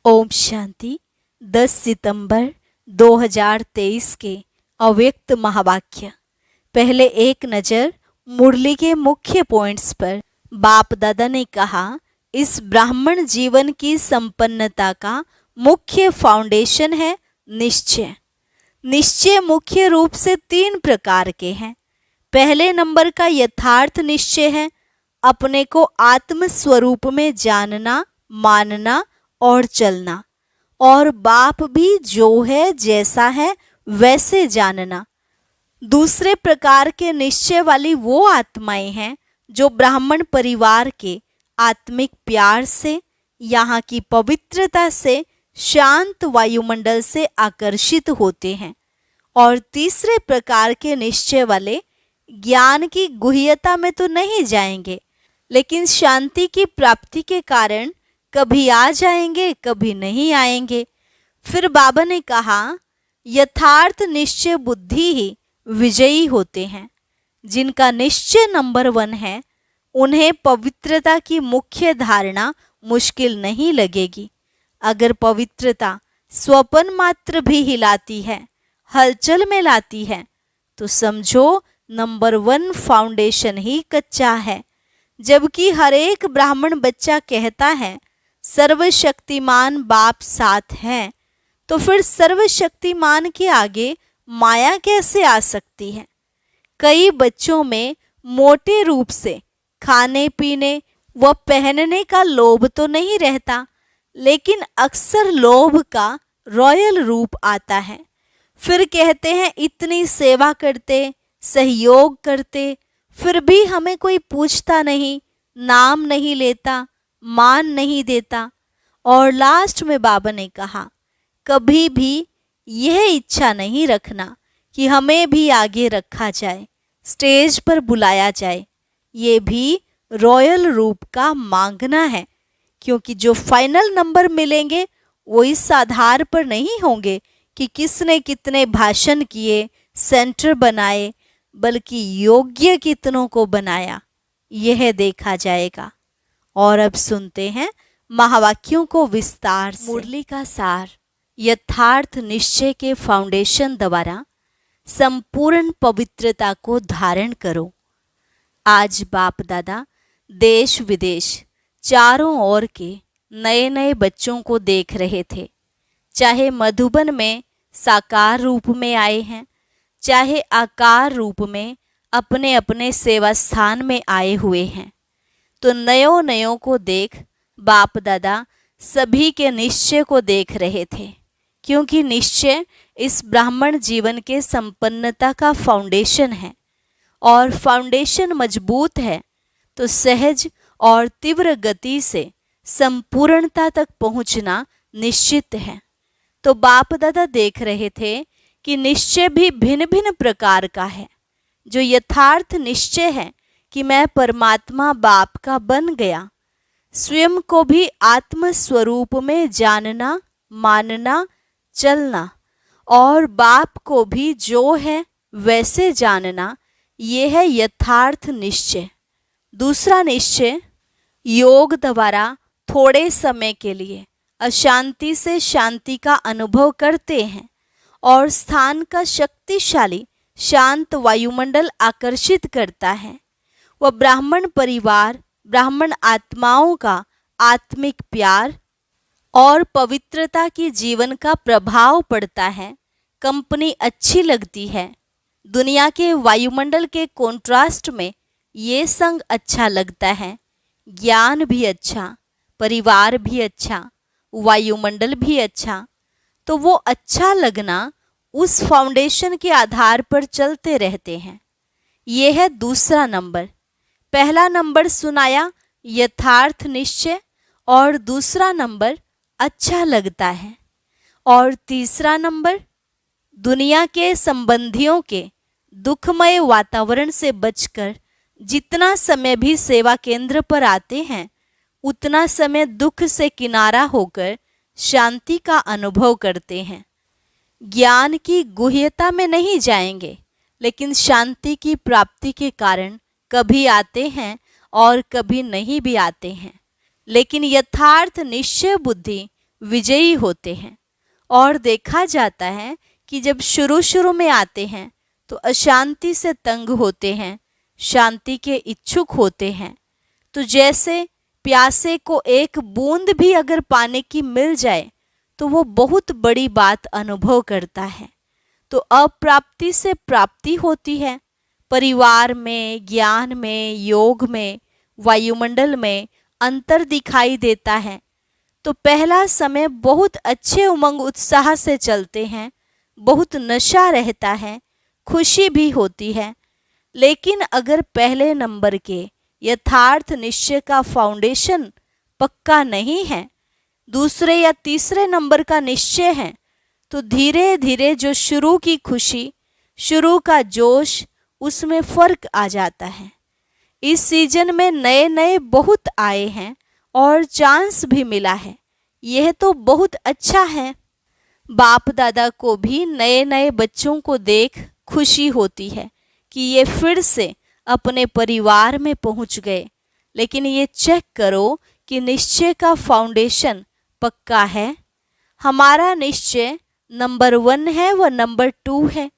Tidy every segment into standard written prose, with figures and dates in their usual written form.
ओम शांति। 10 सितंबर 2023 के अव्यक्त महावाक्य। पहले एक नज़र मुरली के मुख्य पॉइंट्स पर। बाप दादा ने कहा, इस ब्राह्मण जीवन की संपन्नता का मुख्य फाउंडेशन है निश्चय। निश्चय मुख्य रूप से 3 प्रकार के हैं। पहले नंबर का यथार्थ निश्चय है, अपने को आत्म स्वरूप में जानना, मानना और चलना, और बाप भी जो है जैसा है वैसे जानना। दूसरे प्रकार के निश्चय वाली वो आत्माएं हैं जो ब्राह्मण परिवार के आत्मिक प्यार से, यहाँ की पवित्रता से, शांत वायुमंडल से आकर्षित होते हैं। और तीसरे प्रकार के निश्चय वाले ज्ञान की गुह्यता में तो नहीं जाएंगे, लेकिन शांति की प्राप्ति के कारण कभी आ जाएंगे, कभी नहीं आएंगे। फिर बाबा ने कहा, यथार्थ निश्चय बुद्धि ही विजयी होते हैं। जिनका निश्चय नंबर 1 है, उन्हें पवित्रता की मुख्य धारणा मुश्किल नहीं लगेगी। अगर पवित्रता स्वपन मात्र भी हिलाती है, हलचल में लाती है, तो समझो नंबर 1 फाउंडेशन ही कच्चा है। जबकि हर एक ब्राह्मण बच्चा कहता है सर्वशक्तिमान बाप साथ है, तो फिर सर्वशक्तिमान के आगे माया कैसे आ सकती है? कई बच्चों में मोटे रूप से खाने पीने व पहनने का लोभ तो नहीं रहता, लेकिन अक्सर लोभ का रॉयल रूप आता है। फिर कहते हैं इतनी सेवा करते, सहयोग करते, फिर भी हमें कोई पूछता नहीं, नाम नहीं लेता, मान नहीं देता। और लास्ट में बाबा ने कहा, कभी भी यह इच्छा नहीं रखना कि हमें भी आगे रखा जाए, स्टेज पर बुलाया जाए। ये भी रॉयल रूप का मांगना है, क्योंकि जो फाइनल नंबर मिलेंगे वो इस आधार पर नहीं होंगे कि किसने कितने भाषण किए, सेंटर बनाए, बल्कि योग्य कितनों को बनाया, यह देखा जाएगा। और अब सुनते हैं महावाक्यों को विस्तार से। मुरली का सार। यथार्थ निश्चय के फाउंडेशन द्वारा संपूर्ण पवित्रता को धारण करो। आज बाप दादा देश विदेश चारों ओर के नए नए बच्चों को देख रहे थे, चाहे मधुबन में साकार रूप में आए हैं, चाहे आकार रूप में अपने अपने सेवा स्थान में आए हुए हैं। तो नयों नयों को देख बाप दादा सभी के निश्चय को देख रहे थे, क्योंकि निश्चय इस ब्राह्मण जीवन के संपन्नता का फाउंडेशन है। और फाउंडेशन मजबूत है तो सहज और तीव्र गति से संपूर्णता तक पहुंचना निश्चित है। तो बाप दादा देख रहे थे कि निश्चय भी भिन्न भिन्न प्रकार का है। जो यथार्थ निश्चय है कि मैं परमात्मा बाप का बन गया, स्वयं को भी आत्म स्वरूप में जानना, मानना, चलना, और बाप को भी जो है वैसे जानना, ये है यथार्थ निश्चय। दूसरा निश्चय, योग द्वारा थोड़े समय के लिए अशांति से शांति का अनुभव करते हैं और स्थान का शक्तिशाली शांत वायुमंडल आकर्षित करता है। वह ब्राह्मण परिवार, ब्राह्मण आत्माओं का आत्मिक प्यार और पवित्रता की जीवन का प्रभाव पड़ता है। कंपनी अच्छी लगती है। दुनिया के वायुमंडल के कॉन्ट्रास्ट में ये संग अच्छा लगता है। ज्ञान भी अच्छा, परिवार भी अच्छा, वायुमंडल भी अच्छा। तो वो अच्छा लगना उस फाउंडेशन के आधार पर चलते रहते हैं। ये है दूसरा नंबर। पहला नंबर सुनाया यथार्थ निश्चय, और दूसरा नंबर अच्छा लगता है। और तीसरा नंबर, दुनिया के संबंधियों के दुखमय वातावरण से बचकर जितना समय भी सेवा केंद्र पर आते हैं, उतना समय दुख से किनारा होकर शांति का अनुभव करते हैं। ज्ञान की गुह्यता में नहीं जाएंगे, लेकिन शांति की प्राप्ति के कारण कभी आते हैं और कभी नहीं भी आते हैं। लेकिन यथार्थ निश्चय बुद्धि विजयी होते हैं। और देखा जाता है कि जब शुरू शुरू में आते हैं तो अशांति से तंग होते हैं, शांति के इच्छुक होते हैं। तो जैसे प्यासे को एक बूंद भी अगर पाने की मिल जाए तो वो बहुत बड़ी बात अनुभव करता है। तो अप्राप्ति से प्राप्ति होती है। परिवार में, ज्ञान में, योग में, वायुमंडल में अंतर दिखाई देता है। तो पहला समय बहुत अच्छे उमंग उत्साह से चलते हैं, बहुत नशा रहता है, खुशी भी होती है। लेकिन अगर पहले नंबर के यथार्थ निश्चय का फाउंडेशन पक्का नहीं है, दूसरे या तीसरे नंबर का निश्चय है, तो धीरे धीरे जो शुरू की खुशी, शुरू का जोश, उसमें फर्क आ जाता है। इस सीजन में नए नए बहुत आए हैं और चांस भी मिला है, यह तो बहुत अच्छा है। बाप दादा को भी नए नए बच्चों को देख खुशी होती है कि ये फिर से अपने परिवार में पहुंच गए। लेकिन ये चेक करो कि निश्चय का फाउंडेशन पक्का है। हमारा निश्चय नंबर 1 है व नंबर 2 है।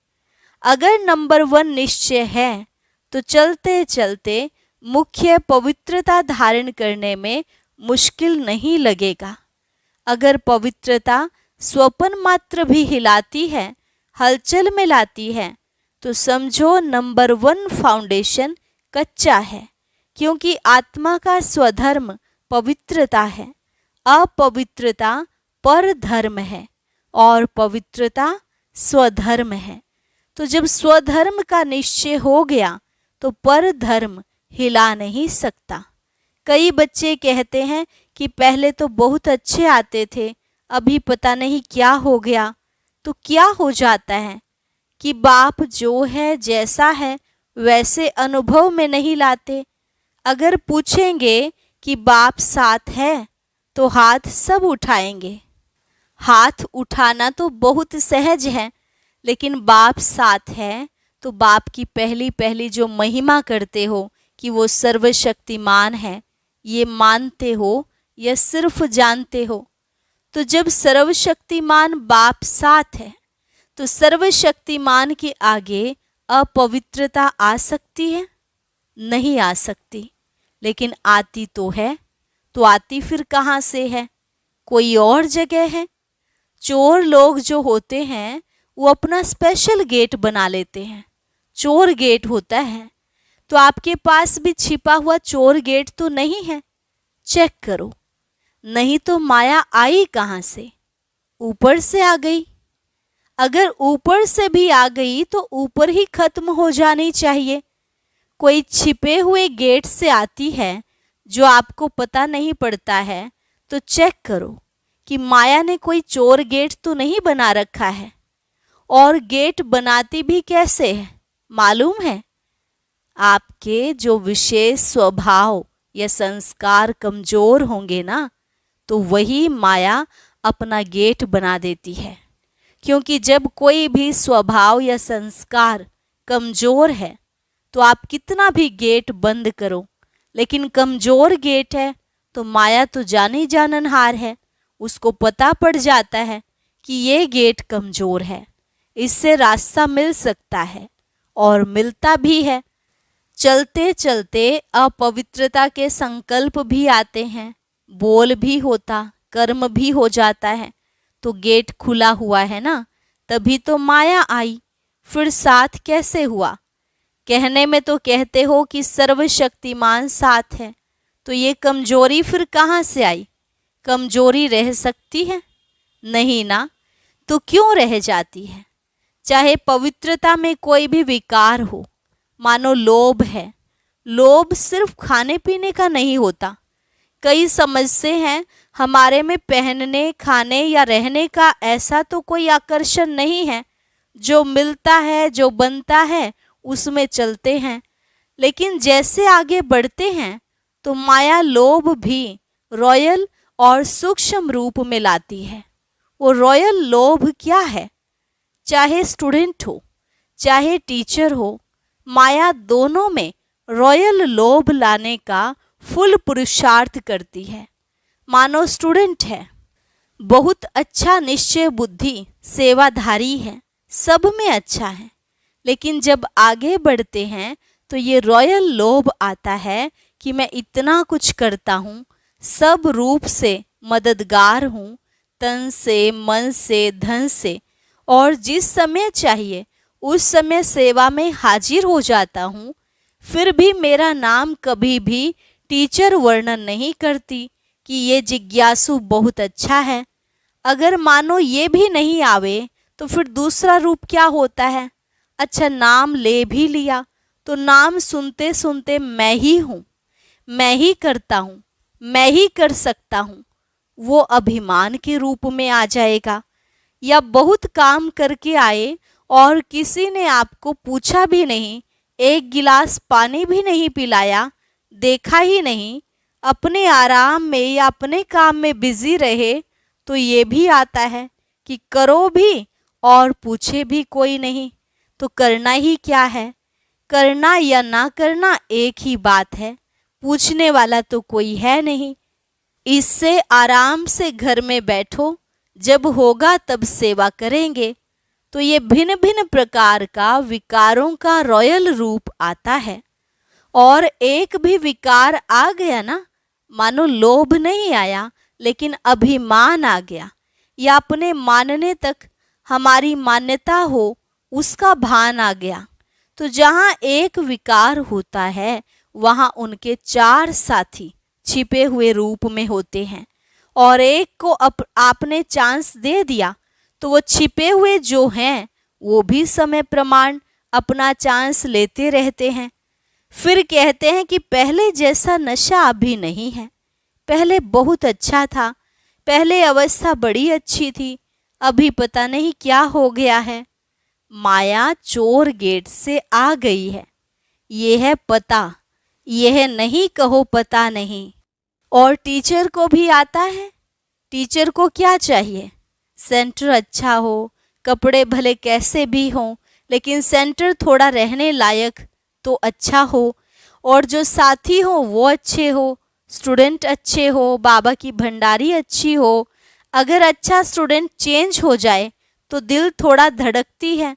अगर नंबर 1 निश्चय है तो चलते चलते मुख्य पवित्रता धारण करने में मुश्किल नहीं लगेगा। अगर पवित्रता स्वपन मात्र भी हिलाती है, हलचल में लाती है, तो समझो नंबर 1 फाउंडेशन कच्चा है, क्योंकि आत्मा का स्वधर्म पवित्रता है। अपवित्रता पर धर्म है और पवित्रता स्वधर्म है। तो जब स्वधर्म का निश्चय हो गया तो पर धर्म हिला नहीं सकता। कई बच्चे कहते हैं कि पहले तो बहुत अच्छे आते थे, अभी पता नहीं क्या हो गया। तो क्या हो जाता है कि बाप जो है, जैसा है वैसे अनुभव में नहीं लाते। अगर पूछेंगे कि बाप साथ है तो हाथ सब उठाएंगे। हाथ उठाना तो बहुत सहज है, लेकिन बाप साथ है तो बाप की पहली पहली जो महिमा करते हो कि वो सर्वशक्तिमान है, ये मानते हो या सिर्फ जानते हो? तो जब सर्वशक्तिमान बाप साथ है तो सर्वशक्तिमान के आगे अपवित्रता आ सकती है? नहीं आ सकती। लेकिन आती तो है, तो आती फिर कहाँ से है? कोई और जगह है। चोर लोग जो होते हैं वो अपना स्पेशल गेट बना लेते हैं, चोर गेट होता है। तो आपके पास भी छिपा हुआ चोर गेट तो नहीं है? चेक करो। नहीं तो माया आई कहाँ से? ऊपर से आ गई। अगर ऊपर से भी आ गई तो ऊपर ही खत्म हो जानी चाहिए। कोई छिपे हुए गेट से आती है जो आपको पता नहीं पड़ता है, तो चेक करो कि माया ने कोई चोर गेट तो नहीं बना रखा है। और गेट बनाती भी कैसे है मालूम है? आपके जो विशेष स्वभाव या संस्कार कमजोर होंगे ना, तो वही माया अपना गेट बना देती है। क्योंकि जब कोई भी स्वभाव या संस्कार कमजोर है तो आप कितना भी गेट बंद करो, लेकिन कमजोर गेट है तो माया तो जानी जाननहार है, उसको पता पड़ जाता है कि ये गेट कमजोर है, इससे रास्ता मिल सकता है और मिलता भी है। चलते चलते अपवित्रता के संकल्प भी आते हैं, बोल भी होता, कर्म भी हो जाता है। तो गेट खुला हुआ है ना, तभी तो माया आई। फिर साथ कैसे हुआ? कहने में तो कहते हो कि सर्वशक्तिमान साथ है, तो ये कमजोरी फिर कहाँ से आई? कमजोरी रह सकती है? नहीं ना। तो क्यों रह जाती है? चाहे पवित्रता में कोई भी विकार हो, मानो लोभ है। लोभ सिर्फ खाने पीने का नहीं होता। कई समझते हैं हमारे में पहनने, खाने या रहने का ऐसा तो कोई आकर्षण नहीं है, जो मिलता है, जो बनता है उसमें चलते हैं। लेकिन जैसे आगे बढ़ते हैं तो माया लोभ भी रॉयल और सूक्ष्म रूप में लाती है। वो रॉयल लोभ क्या है? चाहे स्टूडेंट हो, चाहे टीचर हो, माया दोनों में रॉयल लोभ लाने का फुल पुरुषार्थ करती है। मानो स्टूडेंट है, बहुत अच्छा निश्चय बुद्धि सेवाधारी है, सब में अच्छा है। लेकिन जब आगे बढ़ते हैं तो ये रॉयल लोभ आता है कि मैं इतना कुछ करता हूँ, सब रूप से मददगार हूँ, तन से, मन से, धन से, और जिस समय चाहिए उस समय सेवा में हाजिर हो जाता हूँ। फिर भी मेरा नाम कभी भी टीचर वर्णन नहीं करती कि ये जिज्ञासु बहुत अच्छा है। अगर मानो ये भी नहीं आवे तो फिर दूसरा रूप क्या होता है? अच्छा, नाम ले भी लिया तो नाम सुनते सुनते मैं ही हूँ, मैं ही करता हूँ, मैं ही कर सकता हूँ, वो अभिमान के रूप में आ जाएगा। या बहुत काम करके आए और किसी ने आपको पूछा भी नहीं, एक गिलास पानी भी नहीं पिलाया, देखा ही नहीं, अपने आराम में या अपने काम में बिजी रहे, तो ये भी आता है कि करो भी और पूछे भी कोई नहीं। तो करना ही क्या है? करना या ना करना एक ही बात है, पूछने वाला तो कोई है नहीं। इससे आराम से घर में बैठो, जब होगा तब सेवा करेंगे। तो ये भिन्न भिन्न प्रकार का विकारों का रॉयल रूप आता है। और एक भी विकार आ गया ना, मानो लोभ नहीं आया लेकिन अभिमान आ गया, या अपने मानने तक हमारी मान्यता हो उसका भान आ गया, तो जहाँ एक विकार होता है वहाँ उनके चार साथी छिपे हुए रूप में होते हैं। और एक को आपने चांस दे दिया तो वो छिपे हुए जो हैं वो भी समय प्रमाण अपना चांस लेते रहते हैं। फिर कहते हैं कि पहले जैसा नशा अभी नहीं है, पहले बहुत अच्छा था, पहले अवस्था बड़ी अच्छी थी, अभी पता नहीं क्या हो गया है। माया चोर गेट से आ गई है, ये है पता, यह नहीं कहो पता नहीं। और टीचर को भी आता है। टीचर को क्या चाहिए? सेंटर अच्छा हो, कपड़े भले कैसे भी हों, लेकिन सेंटर थोड़ा रहने लायक तो अच्छा हो, और जो साथी हो वो अच्छे हो, स्टूडेंट अच्छे हो, बाबा की भंडारी अच्छी हो। अगर अच्छा स्टूडेंट चेंज हो जाए तो दिल थोड़ा धड़कती है।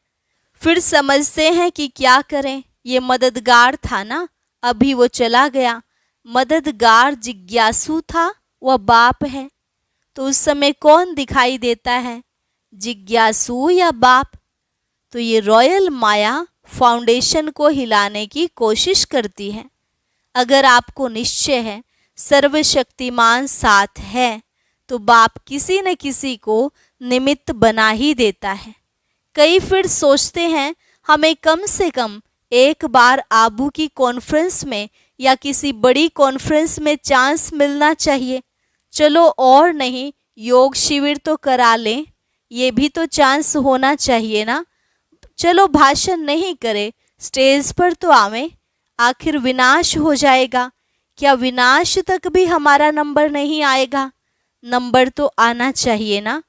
फिर समझते हैं कि क्या करें, ये मददगार था ना, अभी वो चला गया। मददगार जिज्ञासु था, वह बाप है। तो उस समय कौन दिखाई देता है, जिज्ञासु या बाप? तो ये रॉयल माया फाउंडेशन को हिलाने की कोशिश करती है। अगर आपको निश्चय है सर्वशक्तिमान साथ है तो बाप किसी न किसी को निमित्त बना ही देता है। कई फिर सोचते हैं हमें कम से कम एक बार आबू की कॉन्फ्रेंस में या किसी बड़ी कॉन्फ्रेंस में चांस मिलना चाहिए। चलो और नहीं, योग शिविर तो करा लें, ये भी तो चांस होना चाहिए ना। चलो भाषण नहीं करे, स्टेज पर तो आवें, आखिर विनाश हो जाएगा। क्या विनाश तक भी हमारा नंबर नहीं आएगा? नंबर तो आना चाहिए ना।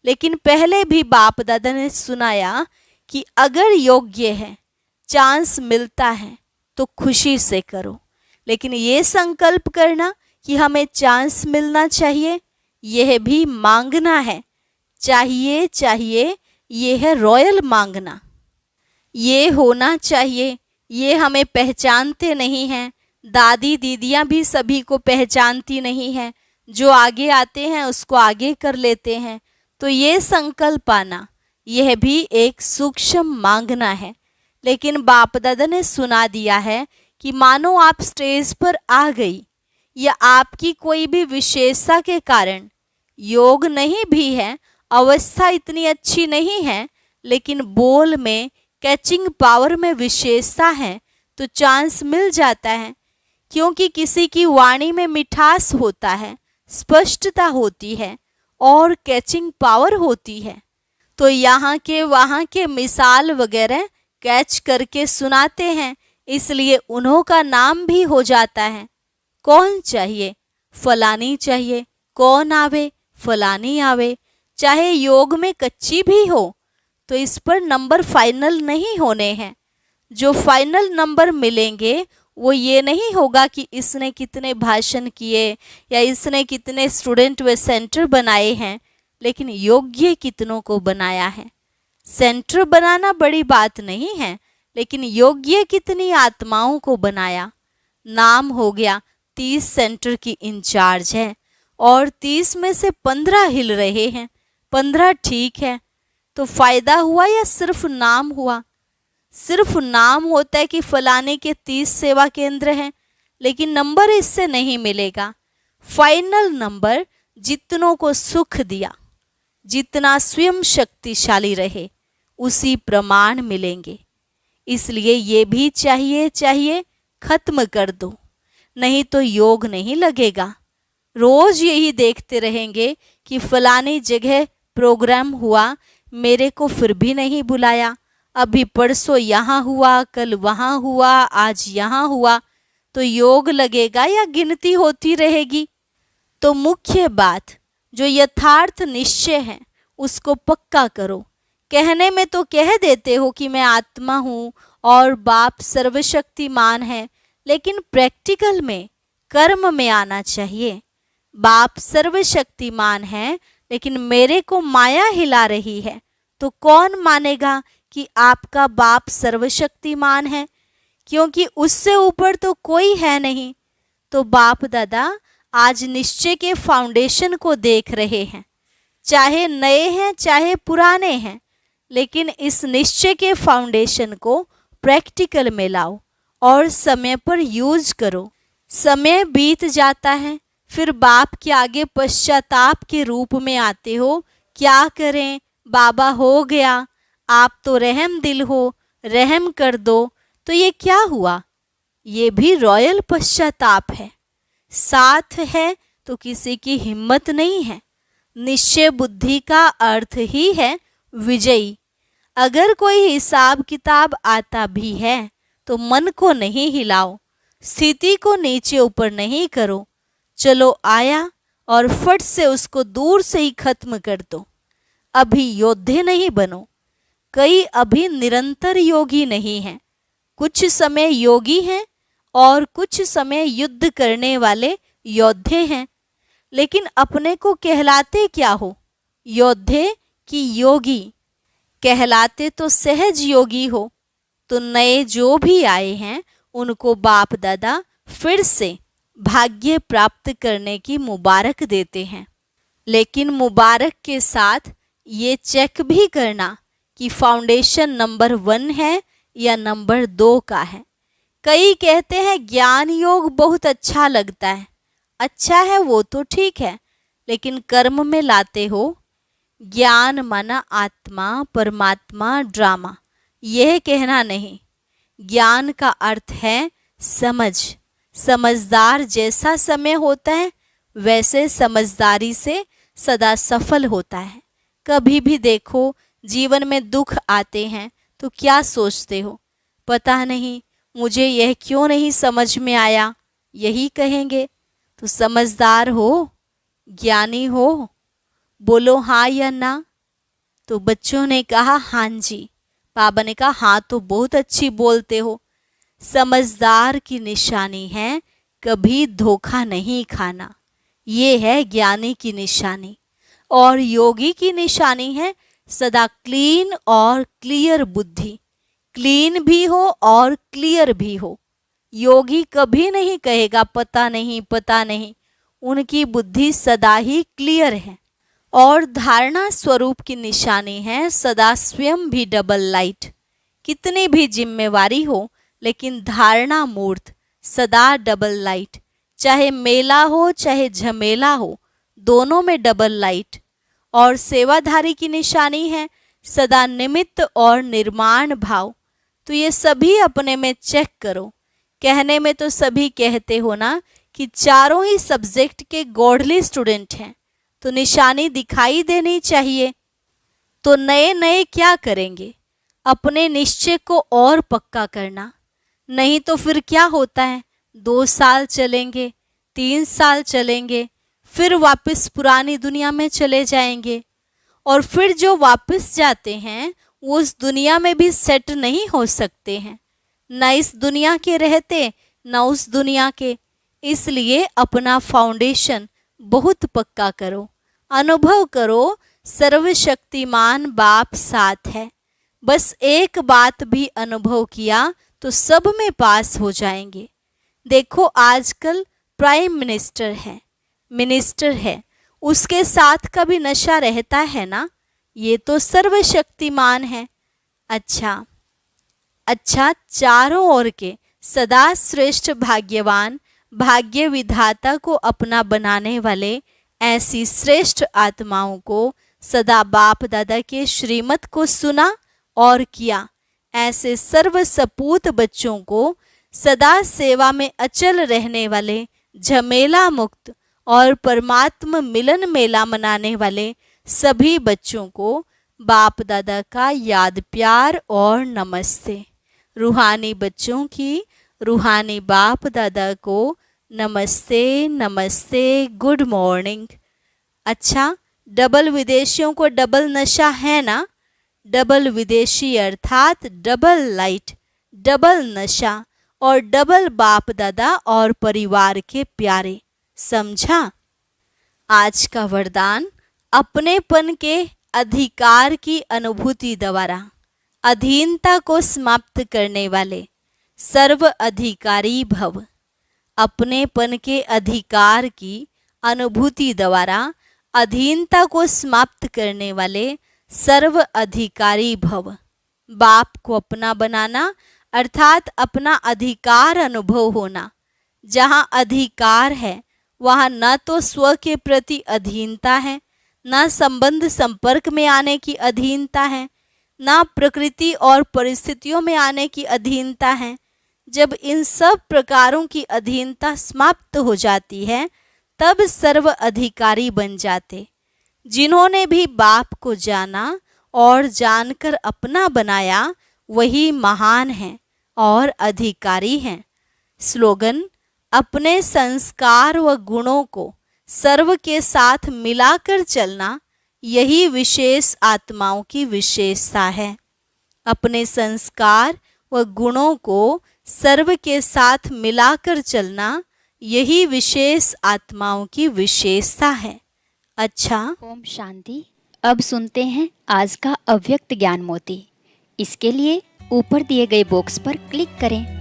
लेकिन पहले भी बाप दादा ने सुनाया कि अगर योग्य है, चांस मिलता है तो खुशी से करो, लेकिन ये संकल्प करना कि हमें चांस मिलना चाहिए, यह भी मांगना है। चाहिए चाहिए, ये है रॉयल मांगना। ये होना चाहिए, ये हमें पहचानते नहीं हैं। दादी दीदियाँ भी सभी को पहचानती नहीं हैं, जो आगे आते हैं उसको आगे कर लेते हैं। तो ये संकल्प आना, यह भी एक सूक्ष्म मांगना है। लेकिन बाप दादा ने सुना दिया है कि मानो आप स्टेज पर आ गई, या आपकी कोई भी विशेषता के कारण, योग नहीं भी है, अवस्था इतनी अच्छी नहीं है, लेकिन बोल में, कैचिंग पावर में विशेषता है, तो चांस मिल जाता है। क्योंकि किसी की वाणी में मिठास होता है, स्पष्टता होती है और कैचिंग पावर होती है। तो यहाँ के वहाँ के मिसाल वगैरह कैच करके सुनाते हैं, इसलिए उन्हों का नाम भी हो जाता है। कौन चाहिए? फलानी चाहिए। कौन आवे? फलानी आवे। चाहे योग में कच्ची भी हो तो इस पर नंबर फाइनल नहीं होने हैं। जो फाइनल नंबर मिलेंगे वो ये नहीं होगा कि इसने कितने भाषण किए या इसने कितने स्टूडेंट व सेंटर बनाए हैं। लेकिन योग्य कितनों को बनाया है। सेंटर बनाना बड़ी बात नहीं है, लेकिन योग्य कितनी आत्माओं को बनाया। नाम हो गया 30 सेंटर की इंचार्ज है और 30 में से 15 हिल रहे हैं। 15 ठीक है, तो फायदा हुआ या सिर्फ नाम हुआ? सिर्फ नाम होता है कि फलाने के 30 सेवा केंद्र हैं, लेकिन नंबर इससे नहीं मिलेगा। फाइनल नंबर जितनों को सुख दिया, जितना स्वयं शक्तिशाली रहे, उसी प्रमाण मिलेंगे। इसलिए ये भी चाहिए खत्म कर दो, नहीं तो योग नहीं लगेगा। रोज यही देखते रहेंगे कि फलानी जगह प्रोग्राम हुआ, मेरे को फिर भी नहीं बुलाया, अभी परसों यहाँ हुआ, कल वहाँ हुआ, आज यहाँ हुआ, तो योग लगेगा या गिनती होती रहेगी? तो मुख्य बात जो यथार्थ निश्चय है उसको पक्का करो। कहने में तो कह देते हो कि मैं आत्मा हूँ और बाप सर्वशक्तिमान है, लेकिन प्रैक्टिकल में, कर्म में आना चाहिए। बाप सर्वशक्तिमान है, लेकिन मेरे को माया हिला रही है, तो कौन मानेगा कि आपका बाप सर्वशक्तिमान है? क्योंकि उससे ऊपर तो कोई है नहीं। तो बाप दादा आज निश्चय के फाउंडेशन को देख रहे हैं, चाहे नए हैं चाहे पुराने हैं, लेकिन इस निश्चय के फाउंडेशन को प्रैक्टिकल में लाओ और समय पर यूज करो। समय बीत जाता है, फिर बाप के आगे पश्चाताप के रूप में आते हो, क्या करें बाबा, हो गया, आप तो रहम दिल हो, रहम कर दो। तो ये क्या हुआ? ये भी रॉयल पश्चाताप है। साथ है तो किसी की हिम्मत नहीं है। निश्चय बुद्धि का अर्थ ही है विजयी। अगर कोई हिसाब किताब आता भी है तो मन को नहीं हिलाओ, स्थिति को नीचे ऊपर नहीं करो। चलो आया और फट से उसको दूर से ही खत्म कर दो। अभी योद्धे नहीं बनो। कई अभी निरंतर योगी नहीं हैं, कुछ समय योगी हैं और कुछ समय युद्ध करने वाले योद्धे हैं। लेकिन अपने को कहलाते क्या हो, योद्धे कि योगी? कहलाते तो सहज योगी हो। तो नए जो भी आए हैं उनको बाप दादा फिर से भाग्य प्राप्त करने की मुबारक देते हैं, लेकिन मुबारक के साथ ये चेक भी करना कि फाउंडेशन नंबर 1 है या नंबर 2 का है। कई कहते हैं ज्ञान योग बहुत अच्छा लगता है। अच्छा है वो तो ठीक है, लेकिन कर्म में लाते हो। ज्ञान माना आत्मा परमात्मा ड्रामा, यह कहना नहीं। ज्ञान का अर्थ है समझ। समझदार जैसा समय होता है वैसे समझदारी से सदा सफल होता है। कभी भी देखो जीवन में दुख आते हैं तो क्या सोचते हो? पता नहीं मुझे यह क्यों नहीं समझ में आया, यही कहेंगे। तो समझदार हो, ज्ञानी हो, बोलो हाँ या ना। तो बच्चों ने कहा हाँ जी। बाबा ने कहा हाँ तो बहुत अच्छी बोलते हो। समझदार की निशानी है कभी धोखा नहीं खाना, ये है ज्ञानी की निशानी। और योगी की निशानी है सदा क्लीन और क्लियर बुद्धि। क्लीन भी हो और क्लियर भी हो। योगी कभी नहीं कहेगा पता नहीं पता नहीं, उनकी बुद्धि सदा ही क्लियर है। और धारणा स्वरूप की निशानी है सदा स्वयं भी डबल लाइट। कितनी भी जिम्मेवारी हो लेकिन धारणा मूर्त सदा डबल लाइट। चाहे मेला हो चाहे झमेला हो, दोनों में डबल लाइट। और सेवाधारी की निशानी है सदा निमित्त और निर्माण भाव। तो ये सभी अपने में चेक करो। कहने में तो सभी कहते हो ना कि चारों ही सब्जेक्ट के गॉडली स्टूडेंट हैं, तो निशानी दिखाई देनी चाहिए। तो नए नए क्या करेंगे? अपने निश्चय को और पक्का करना। नहीं तो फिर क्या होता है, 2 साल चलेंगे, 3 साल चलेंगे, फिर वापस पुरानी दुनिया में चले जाएंगे। और फिर जो वापस जाते हैं वो उस दुनिया में भी सेट नहीं हो सकते हैं, ना इस दुनिया के रहते ना उस दुनिया के। इसलिए अपना फाउंडेशन बहुत पक्का करो, अनुभव करो। सर्वशक्तिमान बाप साथ है। बस एक बात भी अनुभव किया तो सब में पास हो जाएंगे। देखो आजकल प्राइम मिनिस्टर है, उसके साथ का भी नशा रहता है ना। ये तो सर्वशक्तिमान है। अच्छा, चारों ओर के सदा श्रेष्ठ भाग्यवान, भाग्य विधाता को अपना बनाने वाले ऐसी श्रेष्ठ आत्माओं को सदा बाप दादा के श्रीमत को सुना और किया। ऐसे सर्व सपूत बच्चों को सदा सेवा में अचल रहने वाले, झमेला मुक्त और परमात्मा मिलन मेला मनाने वाले सभी बच्चों को बाप दादा का याद प्यार और नमस्ते। रूहानी बच्चों की रूहानी बाप दादा को नमस्ते नमस्ते, गुड मॉर्निंग। अच्छा, डबल विदेशियों को डबल नशा है ना। डबल विदेशी अर्थात डबल लाइट, डबल नशा और डबल बाप दादा और परिवार के प्यारे। समझा। आज का वरदान अपनेपन के अधिकार की अनुभूति द्वारा अधीनता को समाप्त करने वाले सर्व अधिकारी भव। अपनेपन के अधिकार की अनुभूति द्वारा अधीनता को समाप्त करने वाले सर्व अधिकारी भव। बाप को अपना बनाना अर्थात अपना अधिकार अनुभव होना। जहाँ अधिकार है वहाँ न तो स्व के प्रति अधीनता है, न संबंध संपर्क में आने की अधीनता है, न प्रकृति और परिस्थितियों में आने की अधीनता है। जब इन सब प्रकारों की अधीनता समाप्त हो जाती है तब सर्व अधिकारी बन जाते। जिन्होंने भी बाप को जाना और जानकर अपना बनाया वही महान हैं और अधिकारी हैं। स्लोगन, अपने संस्कार व गुणों को सर्व के साथ मिलाकर चलना यही विशेष आत्माओं की विशेषता है। अपने संस्कार व गुणों को सर्व के साथ मिलाकर चलना यही विशेष आत्माओं की विशेषता है। अच्छा, ओम शांति। अब सुनते हैं आज का अव्यक्त ज्ञान मोती। इसके लिए ऊपर दिए गए बॉक्स पर क्लिक करें।